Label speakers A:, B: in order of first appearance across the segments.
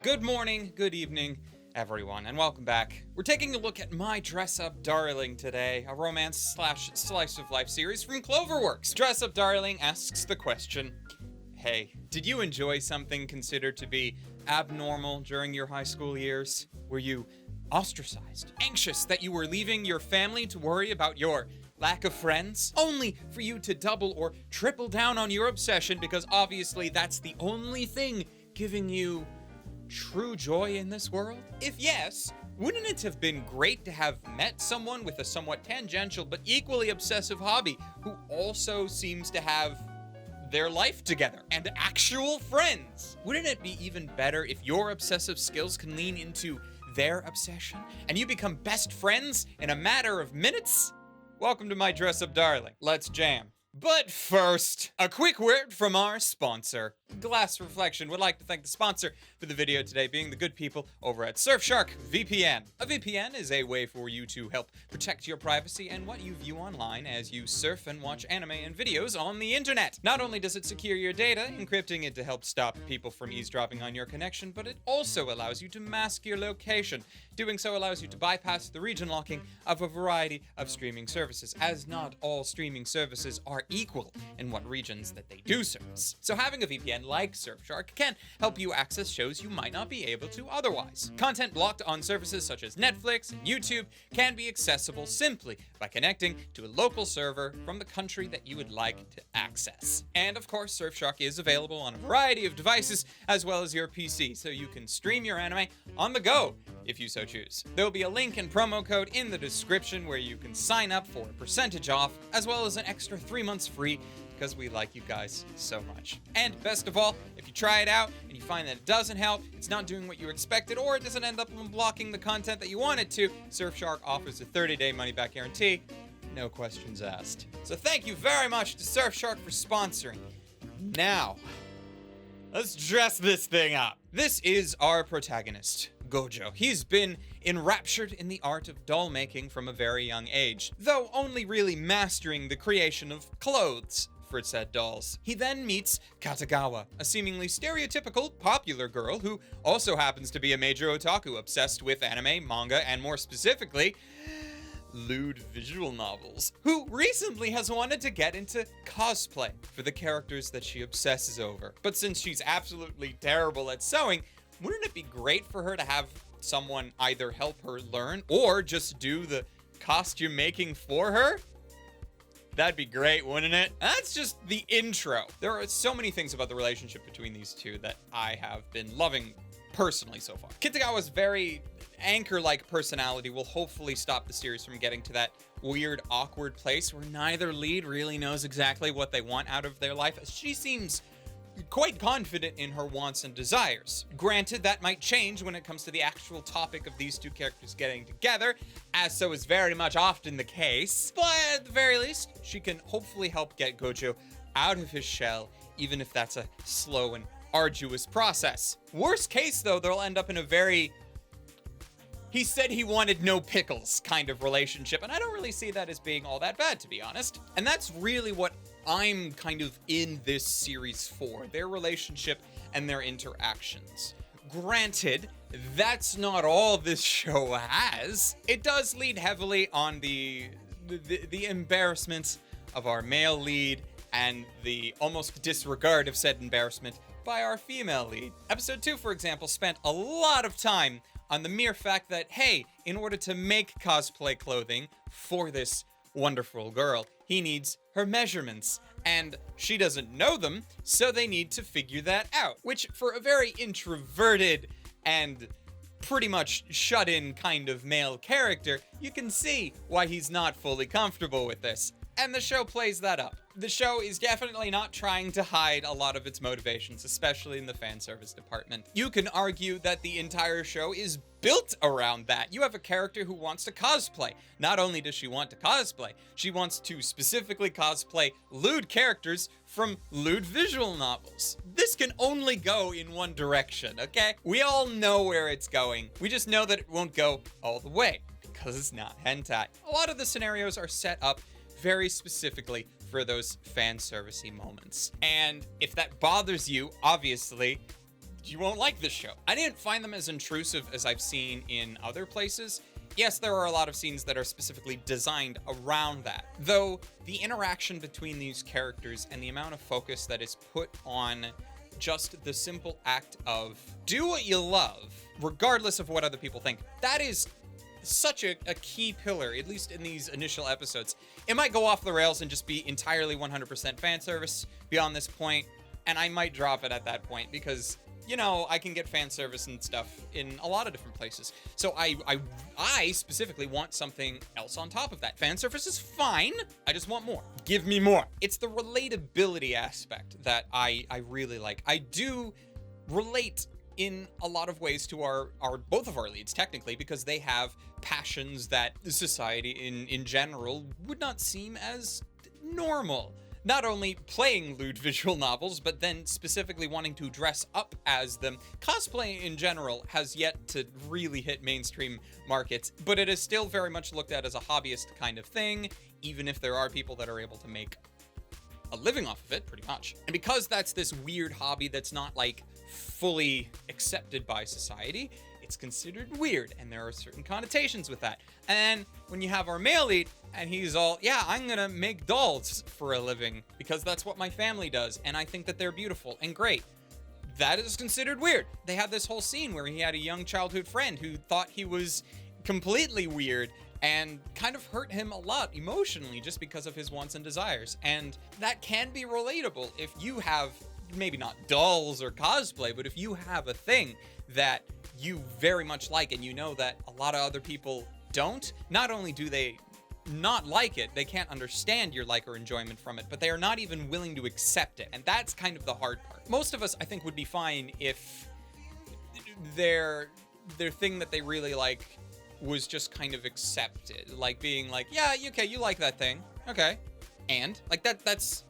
A: Good morning, good evening, everyone, and welcome back. We're taking a look at My Dress Up Darling today, a romance slash slice of life series from Cloverworks. Dress Up Darling asks the question, hey, did you enjoy something considered to be abnormal during your high school years? Were you ostracized, anxious that you were leaving your family to worry about your lack of friends, only for you to double or triple down on your obsession because obviously that's the only thing giving you true joy in this world? If yes, wouldn't it have been great to have met someone with a somewhat tangential but equally obsessive hobby who also seems to have their life together and actual friends? Wouldn't it be even better if your obsessive skills can lean into their obsession and you become best friends in a matter of minutes? Welcome to My Dress Up Darling. Let's jam. But first, a quick word from our sponsor. Glass Reflection would like to thank the sponsor for the video today, being the good people over at Surfshark VPN. A VPN is a way for you to help protect your privacy and what you view online as you surf and watch anime and videos on the internet. Not only does it secure your data, encrypting it to help stop people from eavesdropping on your connection, but it also allows you to mask your location. Doing so allows you to bypass the region locking of a variety of streaming services, as not all streaming services are equal in what regions that they do service. So having a VPN like Surfshark can help you access shows you might not be able to otherwise. Content blocked on services such as Netflix and YouTube can be accessible simply by connecting to a local server from the country that you would like to access. And of course, Surfshark is available on a variety of devices as well as your PC, so you can stream your anime on the go if you so choose. There will be a link and promo code in the description where you can sign up for a percentage off, as well as an extra 3 months free, because we like you guys so much. And best of all, if you try it out and you find that it doesn't help, it's not doing what you expected, or it doesn't end up blocking the content that you want it to, Surfshark offers a 30-day money-back guarantee, no questions asked. So thank you very much to Surfshark for sponsoring. Now, let's dress this thing up. This is our protagonist, Gojo. He's been enraptured in the art of doll making from a very young age, though only really mastering the creation of clothes for said dolls. He then meets Katagawa, a seemingly stereotypical, popular girl who also happens to be a major otaku obsessed with anime, manga, and more specifically, lewd visual novels, who recently has wanted to get into cosplay for the characters that she obsesses over. But since she's absolutely terrible at sewing, wouldn't it be great for her to have someone either help her learn or just do the costume making for her? That'd be great, wouldn't it? That's just the intro. There are so many things about the relationship between these two that I have been loving personally so far. Kitagawa's very anchor-like personality will hopefully stop the series from getting to that weird, awkward place where neither lead really knows exactly what they want out of their life. She seems quite confident in her wants and desires. Granted, that might change when it comes to the actual topic of these two characters getting together, as so is very much often the case, but at the very least, she can hopefully help get Gojo out of his shell, even if that's a slow and arduous process. Worst case, though, they'll end up in a very he said he wanted no pickles kind of relationship, and I don't really see that as being all that bad, to be honest. And that's really what I'm kind of in this series for, their relationship and their interactions. Granted, that's not all this show has. It does lead heavily on the embarrassment of our male lead and the almost disregard of said embarrassment by our female lead. Episode 2, for example, spent a lot of time on the mere fact that, hey, in order to make cosplay clothing for this wonderful girl, he needs her measurements, and she doesn't know them, so they need to figure that out. Which, for a very introverted and pretty much shut-in kind of male character, you can see why he's not fully comfortable with this. And the show plays that up. The show is definitely not trying to hide a lot of its motivations, especially in the fan service department. You can argue that the entire show is built around that. You have a character who wants to cosplay. Not only does she want to cosplay, she wants to specifically cosplay lewd characters from lewd visual novels. This can only go in one direction, okay? We all know where it's going. We just know that it won't go all the way, because it's not hentai. A lot of the scenarios are set up very specifically for those fan servicey moments. And if that bothers you, obviously, you won't like this show. I didn't find them as intrusive as I've seen in other places. Yes, there are a lot of scenes that are specifically designed around that, though the interaction between these characters and the amount of focus that is put on just the simple act of do what you love, regardless of what other people think, that is such a key pillar, at least in these initial episodes. It might go off the rails and just be entirely 100% fan service beyond this point, and I might drop it at that point because, you know, I can get fan service and stuff in a lot of different places. So I specifically want something else on top of that. Fan service is fine. I just want more. Give me more. It's the relatability aspect that I really like. I do relate in a lot of ways to our both of our leads, technically, because they have passions that society in general would not seem as normal. Not only playing lewd visual novels, but then specifically wanting to dress up as them. Cosplay in general has yet to really hit mainstream markets, but it is still very much looked at as a hobbyist kind of thing, even if there are people that are able to make a living off of it, pretty much. And because that's this weird hobby that's not like fully accepted by society, it's considered weird, and there are certain connotations with that. And when you have our male lead, and he's all, yeah, I'm gonna make dolls for a living because that's what my family does, and I think that they're beautiful and great. That is considered weird. They had this whole scene where he had a young childhood friend who thought he was completely weird and kind of hurt him a lot emotionally just because of his wants and desires. And that can be relatable if you have, maybe not dolls or cosplay, but if you have a thing that you very much like and you know that a lot of other people don't, not only do they not like it, they can't understand your like or enjoyment from it, but they are not even willing to accept it. And that's kind of the hard part. Most of us, I think, would be fine if their thing that they really like was just kind of accepted, like being like, yeah, okay, you like that thing, okay, and like that's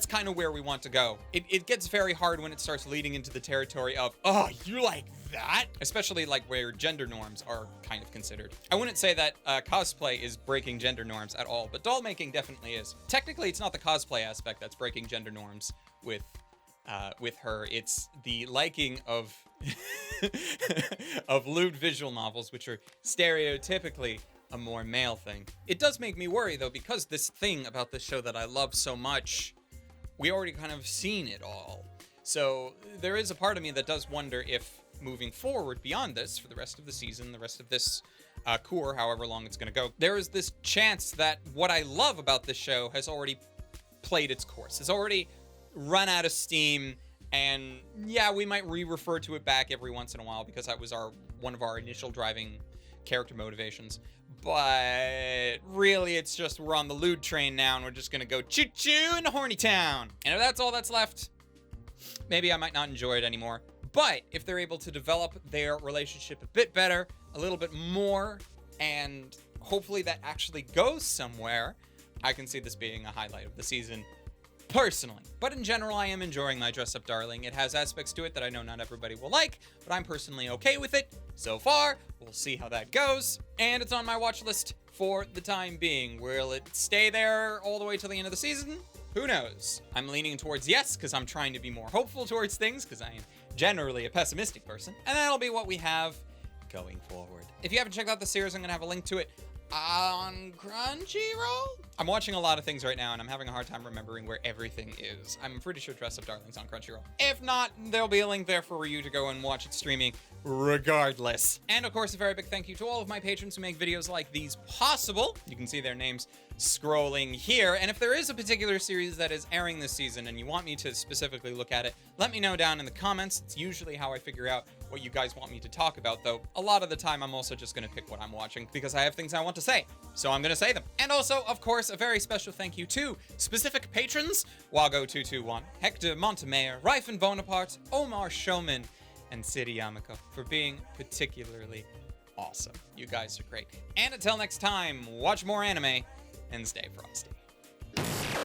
A: kind of where we want to go. It gets very hard when it starts leading into the territory of, oh, you like that? Especially like where gender norms are kind of considered. I wouldn't say that cosplay is breaking gender norms at all, but doll making definitely is. Technically, it's not the cosplay aspect that's breaking gender norms with her. It's the liking of of lewd visual novels, which are stereotypically a more male thing. It does make me worry, though, because this thing about this show that I love so much, we already kind of seen it all. So there is a part of me that does wonder if moving forward beyond this, for the rest of the season, the rest of this cour, however long it's going to go, there is this chance that what I love about this show has already played its course, has already run out of steam, and yeah, we might re-refer to it back every once in a while because that was one of our initial driving character motivations. But really, it's just we're on the lewd train now, and we're just gonna go choo-choo into Horny Town. And if that's all that's left, maybe I might not enjoy it anymore. But if they're able to develop their relationship a bit better, a little bit more, and hopefully that actually goes somewhere, I can see this being a highlight of the season, personally. But in general, I am enjoying my Dress Up Darling. It has aspects to it that I know not everybody will like, but I'm personally okay with it so far. We'll see how that goes. And it's on my watch list for the time being. Will it stay there all the way till the end of the season? Who knows? I'm leaning towards yes, because I'm trying to be more hopeful towards things, because I am generally a pessimistic person. And that'll be what we have going forward. If you haven't checked out the series, I'm going to have a link to it on Crunchyroll. I'm watching a lot of things right now, and I'm having a hard time remembering where everything is. I'm pretty sure Dress Up Darling's on Crunchyroll. If not, there'll be a link there for you to go and watch it streaming regardless. And of course, a very big thank you to all of my patrons who make videos like these possible. You can see their names scrolling here. And if there is a particular series that is airing this season and you want me to specifically look at it, let me know down in the comments. It's usually how I figure out what you guys want me to talk about, though a lot of the time I'm also just going to pick what I'm watching because I have things I want to say, so I'm going to say them. And also, of course, a very special thank you to specific patrons: Wago221, Hector Montemayor, Ryfen Bonaparte, Omar Showman, and City Yamako for being particularly awesome. You guys are great. And until next time, watch more anime and stay frosty.